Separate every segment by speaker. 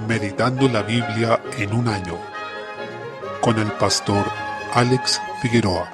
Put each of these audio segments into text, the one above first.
Speaker 1: Meditando la Biblia en un año, con el pastor Alex Figueroa.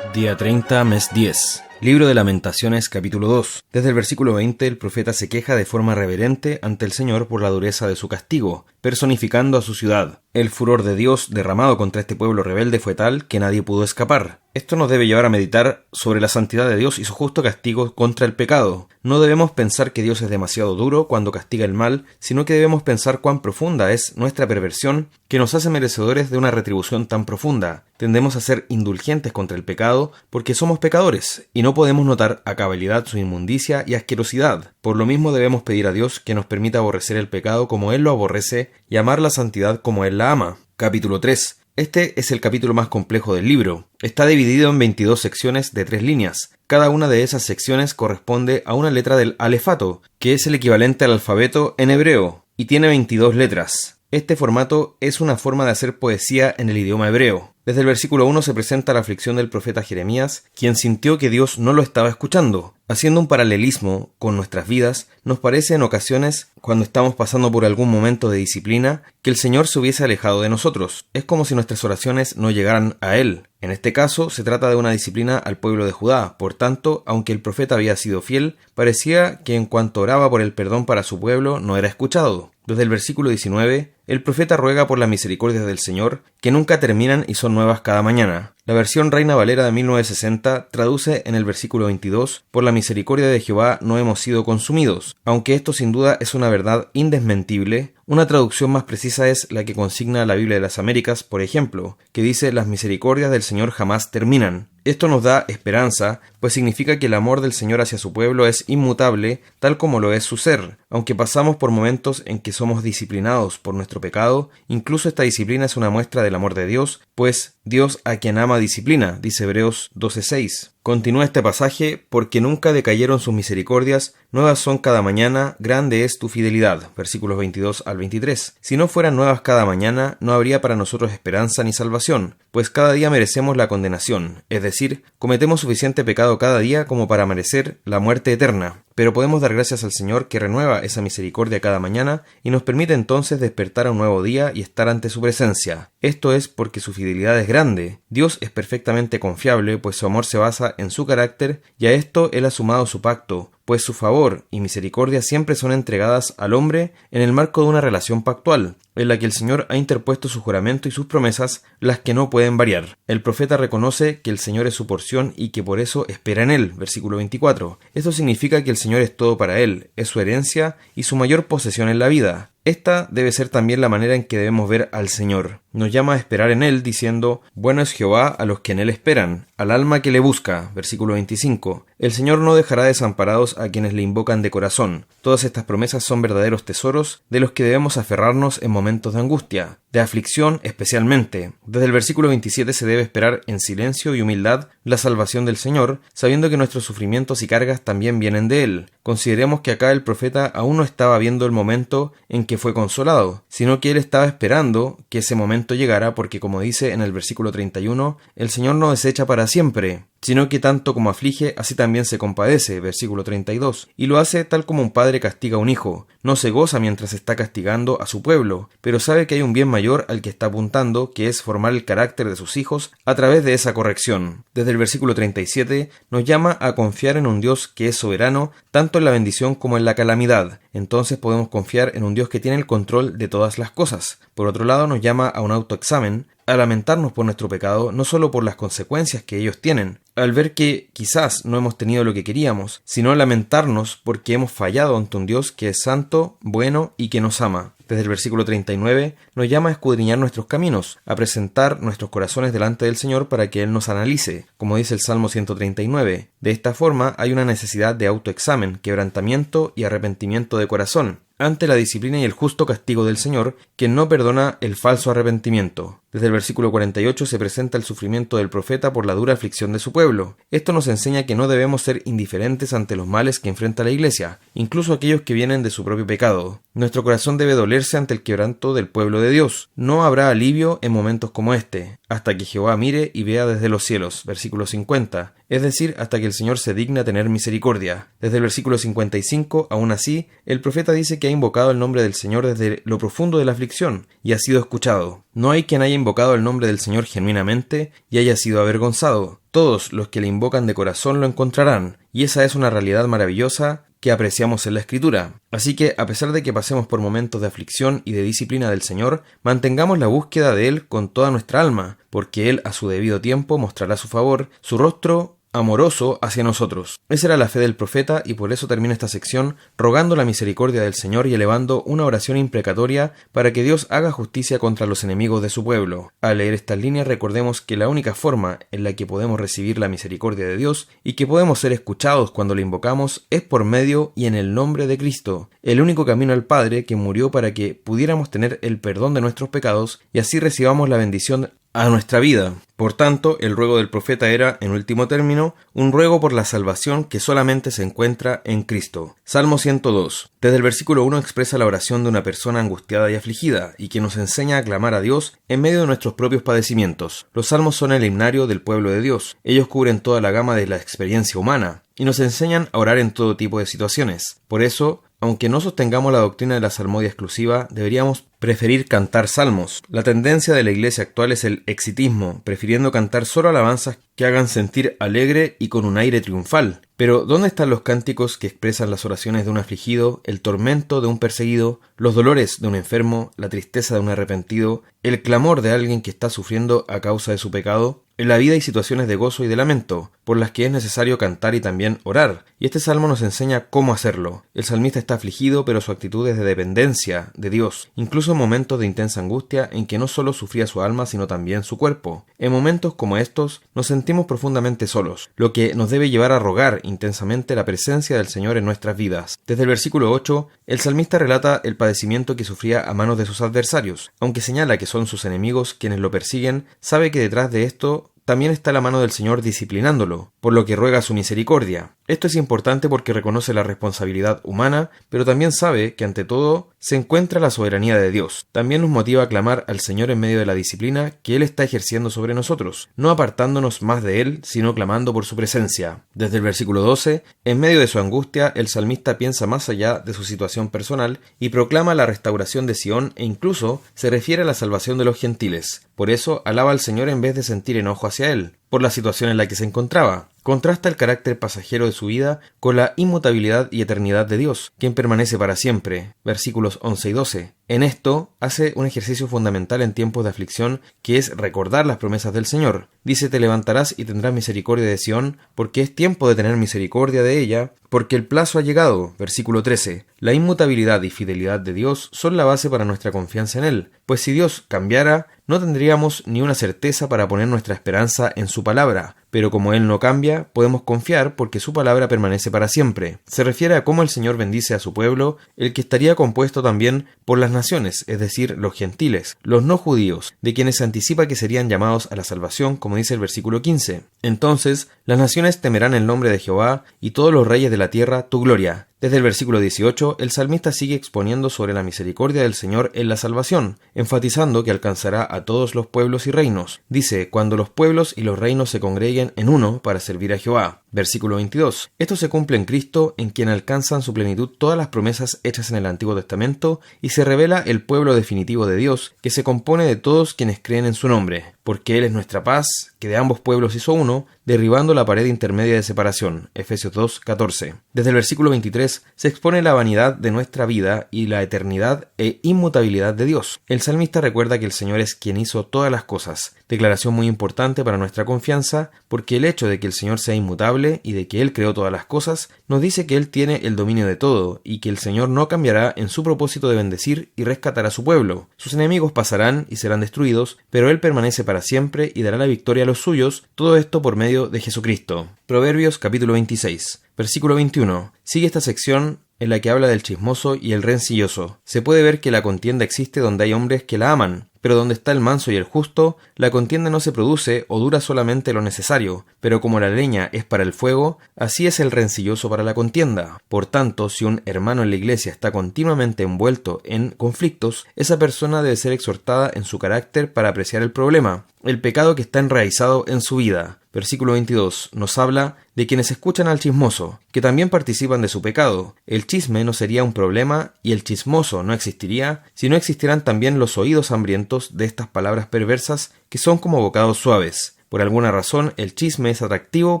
Speaker 2: Día 30, mes 10. Libro de Lamentaciones, capítulo 2. Desde el versículo 20, el profeta se queja de forma reverente ante el Señor por la dureza de su castigo, personificando a su ciudad. El furor de Dios derramado contra este pueblo rebelde fue tal que nadie pudo escapar. Esto nos debe llevar a meditar sobre la santidad de Dios y su justo castigo contra el pecado. No debemos pensar que Dios es demasiado duro cuando castiga el mal, sino que debemos pensar cuán profunda es nuestra perversión que nos hace merecedores de una retribución tan profunda. Tendemos a ser indulgentes contra el pecado porque somos pecadores y no podemos notar a cabalidad su inmundicia y asquerosidad. Por lo mismo debemos pedir a Dios que nos permita aborrecer el pecado como Él lo aborrece y amar la santidad como Él la ama. Capítulo 3. Este es el capítulo más complejo del libro. Está dividido en 22 secciones de 3 líneas. Cada una de esas secciones corresponde a una letra del alefato, que es el equivalente al alfabeto en hebreo, y tiene 22 letras. Este formato es una forma de hacer poesía en el idioma hebreo. Desde el versículo 1 se presenta la aflicción del profeta Jeremías, quien sintió que Dios no lo estaba escuchando. Haciendo un paralelismo con nuestras vidas, nos parece en ocasiones, cuando estamos pasando por algún momento de disciplina, que el Señor se hubiese alejado de nosotros. Es como si nuestras oraciones no llegaran a Él. En este caso, se trata de una disciplina al pueblo de Judá. Por tanto, aunque el profeta había sido fiel, parecía que en cuanto oraba por el perdón para su pueblo, no era escuchado. Desde el versículo 19, el profeta ruega por las misericordias del Señor, que nunca terminan y son nuevas cada mañana. La versión Reina Valera de 1960 traduce en el versículo 22, por la misericordia de Jehová no hemos sido consumidos. Aunque esto sin duda es una verdad indesmentible, una traducción más precisa es la que consigna la Biblia de las Américas, por ejemplo, que dice las misericordias del Señor jamás terminan. Esto nos da esperanza, pues significa que el amor del Señor hacia su pueblo es inmutable, tal como lo es su ser. Aunque pasamos por momentos en que somos disciplinados por nuestro pecado, incluso esta disciplina es una muestra del amor de Dios, pues Dios a quien ama disciplina, dice Hebreos 12:6. Continúa este pasaje, porque nunca decayeron sus misericordias, nuevas son cada mañana, grande es tu fidelidad, versículos 22 al 23. Si no fueran nuevas cada mañana, no habría para nosotros esperanza ni salvación, pues cada día merecemos la condenación, es decir, cometemos suficiente pecado cada día como para merecer la muerte eterna. Pero podemos dar gracias al Señor que renueva esa misericordia cada mañana y nos permite entonces despertar a un nuevo día y estar ante su presencia. Esto es porque su fidelidad es grande. Dios es perfectamente confiable, pues su amor se basa en su carácter y a esto Él ha sumado su pacto, pues su favor y misericordia siempre son entregadas al hombre en el marco de una relación pactual, en la que el Señor ha interpuesto su juramento y sus promesas, las que no pueden variar. El profeta reconoce que el Señor es su porción y que por eso espera en Él, versículo 24. Esto significa que el Señor es todo para Él, es su herencia y su mayor posesión en la vida. Esta debe ser también la manera en que debemos ver al Señor. Nos llama a esperar en Él diciendo, bueno es Jehová a los que en Él esperan, al alma que le busca, versículo 25. El Señor no dejará desamparados a quienes le invocan de corazón. Todas estas promesas son verdaderos tesoros de los que debemos aferrarnos en momentos de angustia, de aflicción especialmente. Desde el versículo 27 se debe esperar en silencio y humildad la salvación del Señor, sabiendo que nuestros sufrimientos y cargas también vienen de Él. Consideremos que acá el profeta aún no estaba viendo el momento en que fue consolado, sino que él estaba esperando que ese momento llegara porque, como dice en el versículo 31, el Señor no desecha para siempre, sino que tanto como aflige, así también se compadece, versículo 32, y lo hace tal como un padre castiga a un hijo. No se goza mientras está castigando a su pueblo, pero sabe que hay un bien mayor al que está apuntando, que es formar el carácter de sus hijos a través de esa corrección. Desde el versículo 37 nos llama a confiar en un Dios que es soberano, tanto en la bendición como en la calamidad. Entonces podemos confiar en un Dios que tiene el control de todas las cosas. Por otro lado, nos llama a un autoexamen, a lamentarnos por nuestro pecado, no solo por las consecuencias que ellos tienen, al ver que quizás no hemos tenido lo que queríamos, sino lamentarnos porque hemos fallado ante un Dios que es santo, bueno y que nos ama. Desde el versículo 39 nos llama a escudriñar nuestros caminos, a presentar nuestros corazones delante del Señor para que Él nos analice, como dice el Salmo 139. De esta forma hay una necesidad de autoexamen, quebrantamiento y arrepentimiento de corazón, ante la disciplina y el justo castigo del Señor, que no perdona el falso arrepentimiento. Desde el versículo 48 se presenta el sufrimiento del profeta por la dura aflicción de su pueblo. Esto nos enseña que no debemos ser indiferentes ante los males que enfrenta la Iglesia, incluso aquellos que vienen de su propio pecado. Nuestro corazón debe dolerse ante el quebranto del pueblo de Dios. No habrá alivio en momentos como este, hasta que Jehová mire y vea desde los cielos, versículo 50, es decir, hasta que el Señor se digna a tener misericordia. Desde el versículo 55, aún así, el profeta dice que ha invocado el nombre del Señor desde lo profundo de la aflicción, y ha sido escuchado. No hay quien haya invocado el nombre del Señor genuinamente y haya sido avergonzado. Todos los que le invocan de corazón lo encontrarán, y esa es una realidad maravillosa que apreciamos en la Escritura. Así que, a pesar de que pasemos por momentos de aflicción y de disciplina del Señor, mantengamos la búsqueda de Él con toda nuestra alma, porque Él a su debido tiempo mostrará su favor, su rostro amoroso hacia nosotros. Esa era la fe del profeta, y por eso termina esta sección rogando la misericordia del Señor y elevando una oración imprecatoria para que Dios haga justicia contra los enemigos de su pueblo. Al leer estas líneas recordemos que la única forma en la que podemos recibir la misericordia de Dios y que podemos ser escuchados cuando le invocamos es por medio y en el nombre de Cristo, el único camino al Padre que murió para que pudiéramos tener el perdón de nuestros pecados y así recibamos la bendición a nuestra vida. Por tanto, el ruego del profeta era, en último término, un ruego por la salvación que solamente se encuentra en Cristo. Salmo 102. Desde el versículo 1 expresa la oración de una persona angustiada y afligida, y que nos enseña a clamar a Dios en medio de nuestros propios padecimientos. Los salmos son el himnario del pueblo de Dios. Ellos cubren toda la gama de la experiencia humana, y nos enseñan a orar en todo tipo de situaciones. Por eso, aunque no sostengamos la doctrina de la salmodia exclusiva, deberíamos preferir cantar salmos. La tendencia de la iglesia actual es el exitismo, prefiriendo cantar solo alabanzas que hagan sentir alegre y con un aire triunfal. Pero, ¿dónde están los cánticos que expresan las oraciones de un afligido, el tormento de un perseguido, los dolores de un enfermo, la tristeza de un arrepentido, el clamor de alguien que está sufriendo a causa de su pecado? En la vida hay situaciones de gozo y de lamento, por las que es necesario cantar y también orar, y este salmo nos enseña cómo hacerlo. El salmista está afligido, pero su actitud es de dependencia de Dios, incluso en momentos de intensa angustia en que no solo sufría su alma, sino también su cuerpo. En momentos como estos, nos sentimos profundamente solos, lo que nos debe llevar a rogar intensamente la presencia del Señor en nuestras vidas. Desde el versículo 8, el salmista relata el padecimiento que sufría a manos de sus adversarios. Aunque señala que son sus enemigos quienes lo persiguen, sabe que detrás de esto también está la mano del Señor disciplinándolo, por lo que ruega su misericordia. Esto es importante porque reconoce la responsabilidad humana, pero también sabe que ante todo se encuentra la soberanía de Dios. También nos motiva a clamar al Señor en medio de la disciplina que Él está ejerciendo sobre nosotros, no apartándonos más de Él, sino clamando por su presencia. Desde el versículo 12, en medio de su angustia, el salmista piensa más allá de su situación personal y proclama la restauración de Sión e incluso se refiere a la salvación de los gentiles. Por eso alaba al Señor en vez de sentir enojo hacia Él, por la situación en la que se encontraba. Contrasta el carácter pasajero de su vida con la inmutabilidad y eternidad de Dios, quien permanece para siempre. Versículos 11 y 12. En esto, hace un ejercicio fundamental en tiempos de aflicción, que es recordar las promesas del Señor. Dice: te levantarás y tendrás misericordia de Sión, porque es tiempo de tener misericordia de ella, porque el plazo ha llegado. Versículo 13. La inmutabilidad y fidelidad de Dios son la base para nuestra confianza en Él, pues si Dios cambiara, no tendríamos ni una certeza para poner nuestra esperanza en su palabra, pero como Él no cambia, podemos confiar porque su palabra permanece para siempre. Se refiere a cómo el Señor bendice a su pueblo, el que estaría compuesto también por las naciones, es decir, los gentiles, los no judíos, de quienes se anticipa que serían llamados a la salvación, como dice el versículo 15. Entonces, las naciones temerán el nombre de Jehová, y todos los reyes de la tierra tu gloria. Desde el versículo 18, el salmista sigue exponiendo sobre la misericordia del Señor en la salvación, enfatizando que alcanzará a todos los pueblos y reinos. Dice: cuando los pueblos y los reinos se congreguen en uno para servir a Jehová. Versículo 22. Esto se cumple en Cristo, en quien alcanzan su plenitud todas las promesas hechas en el Antiguo Testamento, y se revela el pueblo definitivo de Dios, que se compone de todos quienes creen en su nombre, porque Él es nuestra paz, que de ambos pueblos hizo uno, derribando la pared intermedia de separación. Efesios 2:14. Desde el versículo 23 se expone la vanidad de nuestra vida y la eternidad e inmutabilidad de Dios. El salmista recuerda que el Señor es quien hizo todas las cosas, declaración muy importante para nuestra confianza, porque el hecho de que el Señor sea inmutable y de que Él creó todas las cosas, nos dice que Él tiene el dominio de todo, y que el Señor no cambiará en su propósito de bendecir y rescatar a su pueblo. Sus enemigos pasarán y serán destruidos, pero Él permanece para siempre y dará la victoria a los suyos, todo esto por medio de Jesucristo. Proverbios capítulo 26, versículo 21. Sigue esta sección en la que habla del chismoso y el rencilloso. Se puede ver que la contienda existe donde hay hombres que la aman, pero donde está el manso y el justo, la contienda no se produce o dura solamente lo necesario, pero como la leña es para el fuego, así es el rencilloso para la contienda. Por tanto, si un hermano en la iglesia está continuamente envuelto en conflictos, esa persona debe ser exhortada en su carácter para apreciar el problema, el pecado que está enraizado en su vida. Versículo 22 nos habla de quienes escuchan al chismoso, que también participan de su pecado. El chisme no sería un problema y el chismoso no existiría si no existieran también los oídos hambrientos de estas palabras perversas que son como bocados suaves. Por alguna razón, el chisme es atractivo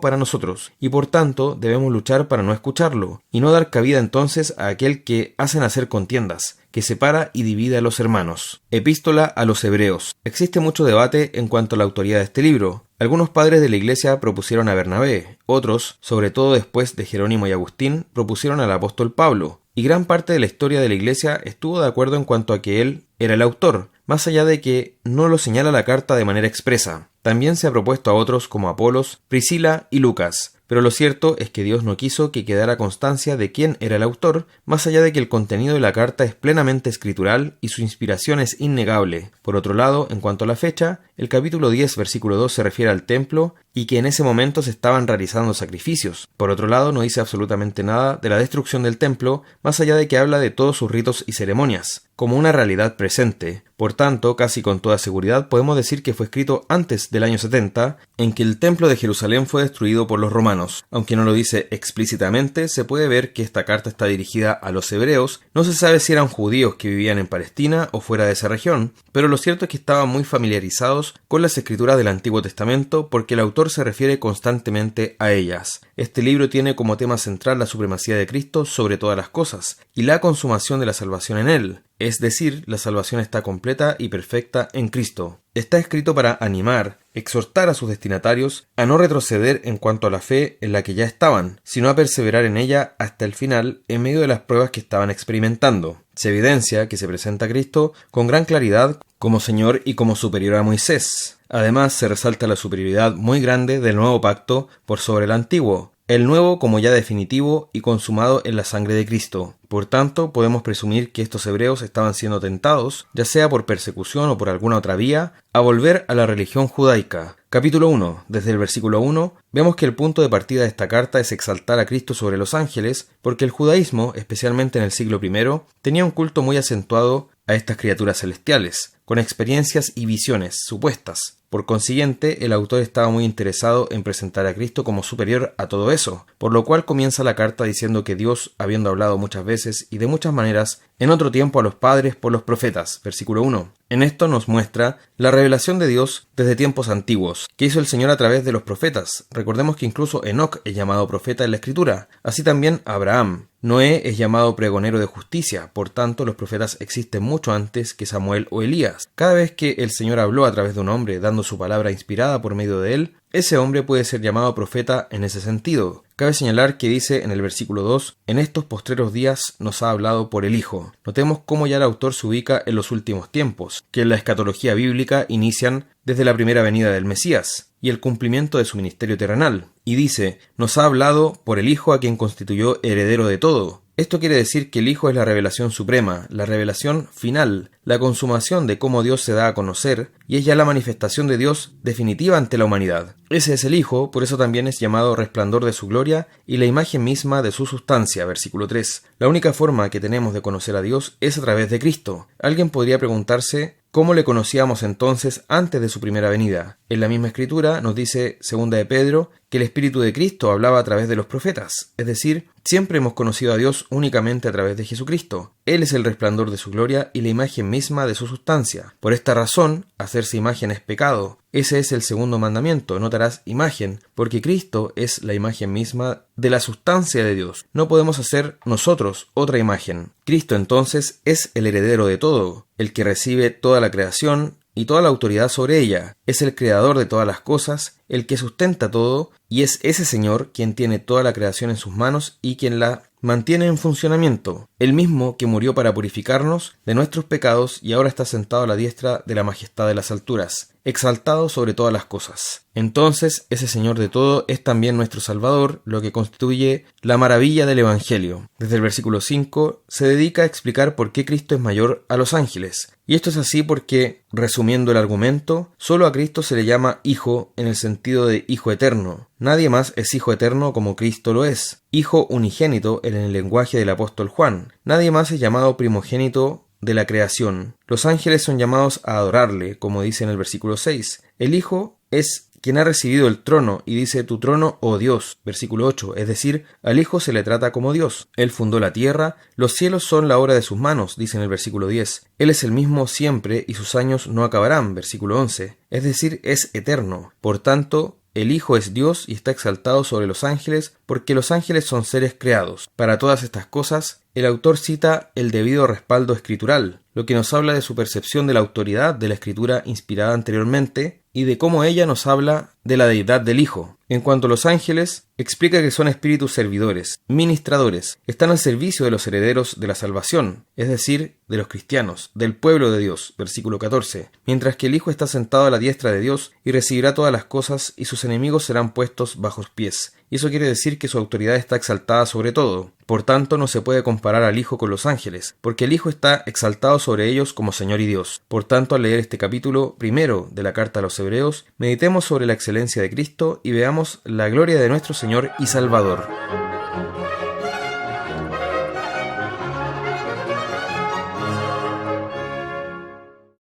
Speaker 2: para nosotros, y por tanto debemos luchar para no escucharlo, y no dar cabida entonces a aquel que hace nacer contiendas, que separa y divide a los hermanos. Epístola a los Hebreos. Existe mucho debate en cuanto a la autoría de este libro. Algunos padres de la Iglesia propusieron a Bernabé, otros, sobre todo después de Jerónimo y Agustín, propusieron al apóstol Pablo, y gran parte de la historia de la Iglesia estuvo de acuerdo en cuanto a que él era el autor, más allá de que no lo señala la carta de manera expresa. También se ha propuesto a otros como Apolos, Priscila y Lucas, pero lo cierto es que Dios no quiso que quedara constancia de quién era el autor, más allá de que el contenido de la carta es plenamente escritural y su inspiración es innegable. Por otro lado, en cuanto a la fecha, el capítulo 10, versículo 2 se refiere al templo y que en ese momento se estaban realizando sacrificios. Por otro lado, no dice absolutamente nada de la destrucción del templo, más allá de que habla de todos sus ritos y ceremonias, como una realidad presente. Por tanto, casi con toda seguridad podemos decir que fue escrito antes del año 70, en que el templo de Jerusalén fue destruido por los romanos. Aunque no lo dice explícitamente, se puede ver que esta carta está dirigida a los hebreos. No se sabe si eran judíos que vivían en Palestina o fuera de esa región, pero lo cierto es que estaban muy familiarizados con las escrituras del Antiguo Testamento porque el autor se refiere constantemente a ellas. Este libro tiene como tema central la supremacía de Cristo sobre todas las cosas y la consumación de la salvación en él. Es decir, la salvación está completa y perfecta en Cristo. Está escrito para animar, exhortar a sus destinatarios a no retroceder en cuanto a la fe en la que ya estaban, sino a perseverar en ella hasta el final en medio de las pruebas que estaban experimentando. Se evidencia que se presenta a Cristo con gran claridad como Señor y como superior a Moisés. Además, se resalta la superioridad muy grande del nuevo pacto por sobre el antiguo, el nuevo como ya definitivo y consumado en la sangre de Cristo. Por tanto, podemos presumir que estos hebreos estaban siendo tentados, ya sea por persecución o por alguna otra vía, a volver a la religión judaica. Capítulo 1. Desde el versículo 1, vemos que el punto de partida de esta carta es exaltar a Cristo sobre los ángeles, porque el judaísmo, especialmente en el siglo I, tenía un culto muy acentuado a estas criaturas celestiales, con experiencias y visiones supuestas. Por consiguiente, el autor estaba muy interesado en presentar a Cristo como superior a todo eso, por lo cual comienza la carta diciendo que Dios, habiendo hablado muchas veces y de muchas maneras, en otro tiempo a los padres por los profetas, versículo 1. En esto nos muestra la revelación de Dios desde tiempos antiguos, que hizo el Señor a través de los profetas. Recordemos que incluso Enoc es llamado profeta en la Escritura, así también Abraham. Noé es llamado pregonero de justicia, por tanto los profetas existen mucho antes que Samuel o Elías. Cada vez que el Señor habló a través de un hombre dando su palabra inspirada por medio de él, ese hombre puede ser llamado profeta en ese sentido. Cabe señalar que dice en el versículo 2, en estos postreros días nos ha hablado por el Hijo. Notemos cómo ya el autor se ubica en los últimos tiempos, que en la escatología bíblica inician desde la primera venida del Mesías y el cumplimiento de su ministerio terrenal. Y dice, nos ha hablado por el Hijo a quien constituyó heredero de todo. Esto quiere decir que el Hijo es la revelación suprema, la revelación final, la consumación de cómo Dios se da a conocer, y es ya la manifestación de Dios definitiva ante la humanidad. Ese es el Hijo, por eso también es llamado resplandor de su gloria y la imagen misma de su sustancia, versículo 3. La única forma que tenemos de conocer a Dios es a través de Cristo. Alguien podría preguntarse, ¿cómo le conocíamos entonces antes de su primera venida? En la misma escritura nos dice 2 de Pedro que el Espíritu de Cristo hablaba a través de los profetas, es decir, siempre hemos conocido a Dios únicamente a través de Jesucristo. Él es el resplandor de su gloria y la imagen misma de su sustancia. Por esta razón, hacerse imagen es pecado. Ese es el segundo mandamiento, no te harás imagen, porque Cristo es la imagen misma de la sustancia de Dios. No podemos hacer nosotros otra imagen. Cristo entonces es el heredero de todo, el que recibe toda la creación y toda la autoridad sobre ella. Es el creador de todas las cosas el que sustenta todo, y es ese Señor quien tiene toda la creación en sus manos y quien la mantiene en funcionamiento, el mismo que murió para purificarnos de nuestros pecados y ahora está sentado a la diestra de la majestad de las alturas, exaltado sobre todas las cosas. Entonces, ese Señor de todo es también nuestro Salvador, lo que constituye la maravilla del Evangelio. Desde el versículo 5 se dedica a explicar por qué Cristo es mayor a los ángeles. Y esto es así porque, resumiendo el argumento, solo a Cristo se le llama Hijo en el sentido de Hijo eterno. Nadie más es Hijo eterno como Cristo lo es. Hijo unigénito en el lenguaje del apóstol Juan. Nadie más es llamado primogénito de la creación. Los ángeles son llamados a adorarle, como dice en el versículo 6. El Hijo es quien ha recibido el trono, y dice tu trono, oh Dios, versículo 8, es decir, al Hijo se le trata como Dios. Él fundó la tierra, los cielos son la obra de sus manos, dice en el versículo 10. Él es el mismo siempre, y sus años no acabarán, versículo 11, es decir, es eterno. Por tanto, el Hijo es Dios y está exaltado sobre los ángeles, porque los ángeles son seres creados. Para todas estas cosas, el autor cita el debido respaldo escritural, lo que nos habla de su percepción de la autoridad de la escritura inspirada anteriormente, y de cómo ella nos habla de la deidad del Hijo. En cuanto a los ángeles, explica que son espíritus servidores, ministradores, están al servicio de los herederos de la salvación, es decir, de los cristianos, del pueblo de Dios, versículo 14, mientras que el Hijo está sentado a la diestra de Dios y recibirá todas las cosas y sus enemigos serán puestos bajo sus pies. Y eso quiere decir que su autoridad está exaltada sobre todo. Por tanto, no se puede comparar al Hijo con los ángeles, porque el Hijo está exaltado sobre ellos como Señor y Dios. Por tanto, al leer este capítulo primero de la carta a los Hebreos, meditemos sobre la excelencia de Cristo y veamos la gloria de nuestro Señor y Salvador.